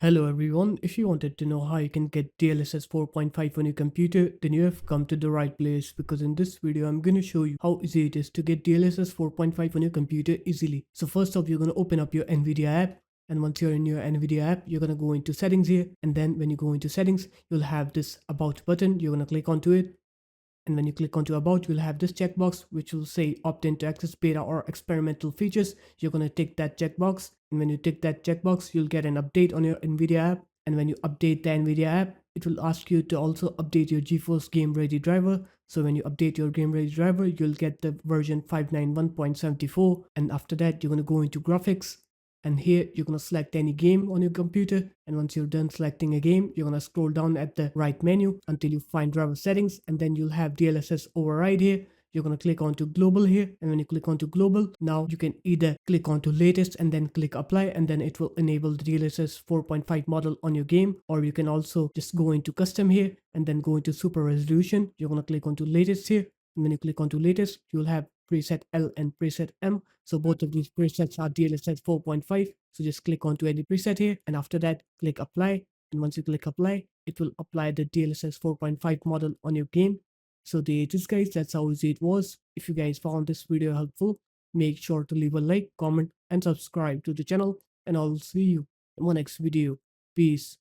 Hello everyone, if you wanted to know how you can get DLSS 4.5 on your computer, then you have come to the right place because in this video I'm going to show you how easy it is to get DLSS 4.5 on your computer easily. So first off, you're going to open up your NVIDIA app, and once you're in your NVIDIA app, you're going to go into settings here, and then when you go into settings, you'll have this about button. You're going to click onto it, and when you click onto about, you'll have this checkbox which will say opt in to access beta or experimental features. You're going to tick that checkbox, and when you tick that checkbox, you'll get an update on your NVIDIA app. And when you update the NVIDIA app, it will ask you to also update your GeForce Game Ready driver. So when you update your Game Ready driver, you'll get the version 591.74, and after that you're going to go into graphics, and here you're going to select any game on your computer, and once you're done selecting a game, you're going to scroll down at the right menu until you find driver settings, and then you'll have DLSS override here. You're going to click onto global here, and when you click onto global, now you can either click onto latest and then click apply, and then it will enable the DLSS 4.5 model on your game, or you can also just go into custom here and then go into super resolution. You're going to click onto latest here, and when you click onto latest, you'll have preset L and preset M. So both of these presets are DLSS 4.5. So just click onto any preset here, and after that click apply. And once you click apply, it will apply the DLSS 4.5 model on your game. So there it is guys, that's how easy it was. If you guys found this video helpful, make sure to leave a like, comment and subscribe to the channel, and I'll see you in my next video. Peace.